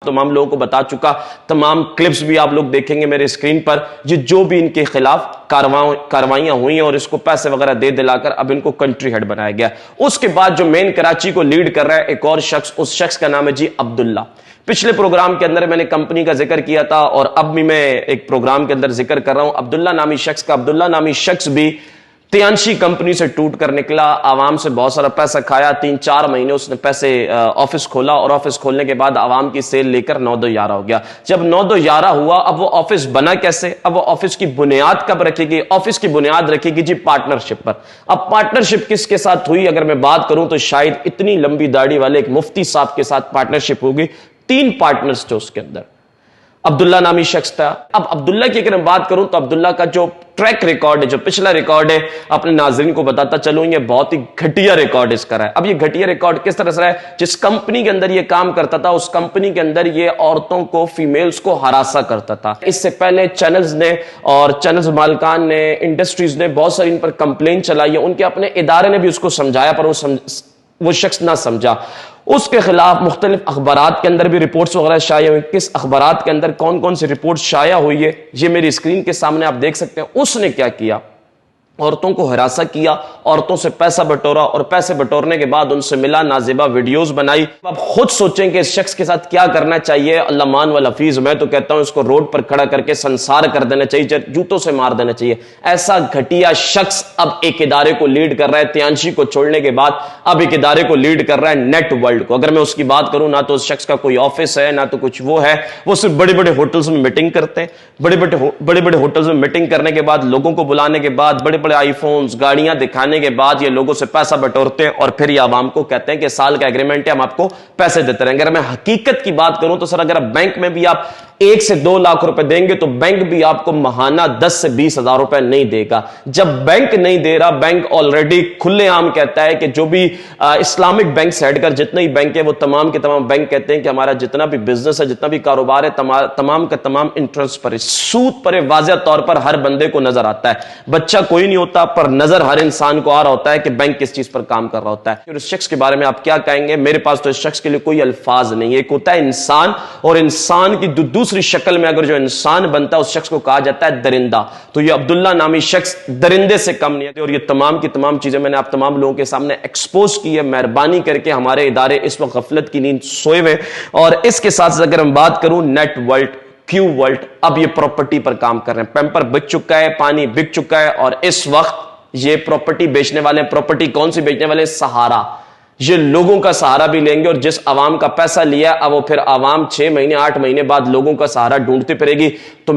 तमाम लोगों को बता चुका, तमाम क्लिप्स भी आप लोग देखेंगे मेरे स्क्रीन पर, जो भी इनके खिलाफ कार्रवाइयां हुई और इसको पैसे वगैरह दे दिलाकर अब इनको कंट्री हेड बनाया गया। उसके बाद जो मेन कराची को लीड कर रहा है एक और शख्स, उस शख्स का नाम है जी अब्दुल्ला। पिछले प्रोग्राम के अंदर मैंने कंपनी का जिक्र किया था और अब भी मैं एक प्रोग्राम के अंदर जिक्र कर रहा हूं अब्दुल्ला नामी शख्स का। अब्दुल्ला नामी शख्स भी तियांशी कंपनी से टूट कर निकला, आवाम से बहुत सारा पैसा खाया। 3-4 महीने उसने पैसे ऑफिस खोला और ऑफिस खोलने के बाद आवाम की सेल लेकर 9-2-11 हो गया। जब 9-2-11 हुआ, अब वो ऑफिस बना कैसे? अब वो ऑफिस की बुनियाद कब रखेगी? ऑफिस की बुनियाद रखेगी जी पार्टनरशिप पर। अब पार्टनरशिप किसके साथ हुई अगर मैं बात करूं तो शायद इतनी लंबी दाढ़ी वाले एक मुफ्ती साहब के साथ पार्टनरशिप होगी। 3 पार्टनर्स थे उसके अंदर, अब्दुल्ला नामी शख्स था। अब अब्दुल्ला की अगर मैं बात करूं तो अब्दुल्ला का जो ट्रैक रिकॉर्ड है, जो पिछला रिकॉर्ड है, अपने नाज़रीन को बताता चलूं, ये बहुत ही घटिया रिकॉर्ड इसका रहा है। अब ये घटिया रिकॉर्ड किस तरह से रहा है? जिस कंपनी के अंदर ये काम करता था उस कंपनी के अंदर ये औरतों को, फीमेल्स को हरासा करता था। इससे पहले चैनल्स ने और चैनल्स मालिकान ने, इंडस्ट्रीज ने बहुत सारी इन पर कंप्लेन चलाई है। उनके अपने इदारे ने भी उसको समझाया पर वो शख्स ना समझा। उसके खिलाफ मुख्तलिफ अखबारात के अंदर भी रिपोर्ट्स वगैरह शाया हुई। किस अखबारात के अंदर कौन कौन सी रिपोर्ट शाया हुई है ये मेरी स्क्रीन के सामने आप देख सकते हैं। उसने क्या किया? औरतों को हरासा किया, औरतों से पैसा बटोरा और पैसे बटोरने के बाद उनसे मिला, नाजिबा वीडियोस बनाई। आप खुद सोचें कि इस शख्स के साथ क्या करना चाहिए। अल्लाह मान वल हफीज, मैं तो कहता हूं इसको रोड पर खड़ा करके संसार कर देना चाहिए, जूतों से मार देना चाहिए। ऐसा घटिया शख्स अब एक इदारे को लीड कर रहा है। तियांशी को छोड़ने के बाद अब एक इदारे को लीड कर रहा है, नेट वर्ल्ड को। अगर मैं उसकी बात करूं, ना तो उस शख्स का कोई ऑफिस है, ना तो कुछ वो है। वो सिर्फ बड़े बड़े होटल्स में मीटिंग करते हैं। बड़े बड़े होटल्स में मीटिंग करने के बाद, लोगों को बुलाने के बाद, बड़े आईफोन्स, गाड़ियां दिखाने के बाद ये लोगों से पैसा बटोरते हैं और फिर ये आवाम को कहते हैं कि साल का एग्रीमेंट है, हम आपको पैसे देते रहेंगे। अगर मैं हकीकत की बात करूं तो सर, अगर बैंक में भी आप 1 से 2 लाख रुपए देंगे तो बैंक भी आपको महाना 10 से 20 हजार रुपए नहीं देगा। जब बैंक नहीं दे रहा, बैंक ऑलरेडी खुलेआम कहता है कि जो भी इस्लामिक बैंक से हटकर जितने ही बैंक है वो तमाम के तमाम बैंक कहते हैं कि हमारा जितना भी बिजनेस है, जितना भी कारोबार है, तमाम का तमाम इंटरेस्ट पर, सूद पर वाज़ेह तौर पर हर बंदे को नजर आता है। बच्चा कोई नहीं होता पर नजर हर इंसान को आ रहा होता है कि बैंक किस चीज पर काम कर रहा होता है। उस शख्स के बारे में आप क्या कहेंगे? मेरे पास तो इस शख्स के लिए कोई अल्फाज नहीं है। एक होता है इंसान, और इंसान की दूसरी शक्ल में अगर जो इंसान बनता है उस शख्स को कहा जाता है दरिंदा। तो ये अब्दुल्ला नामी शख्स दरिंदे से कम नहीं है। और ये तमाम की तमाम चीजें मैंने आप तमाम लोगों के सामने एक्सपोज की है। मेहरबानी करके, हमारे इदारे इस वक्त गफलत की नींद सोए हुए। और इसके साथ अगर मैं बात करूं, नेट वर्ल्ड, क्यू वर्ल्ड अब ये प्रॉपर्टी पर काम कर रहे हैं। पैम्पर बिक चुका है, पानी बिक चुका है और इस वक्त ये प्रॉपर्टी बेचने वाले। प्रॉपर्टी कौन सी बेचने वाले? सहारा। ये लोगों का सहारा भी लेंगे और जिस आवाम का पैसा लिया, अब वो फिर आवाम 6 महीने 8 महीने बाद लोगों का सहारा ढूंढती फिरेगी। तो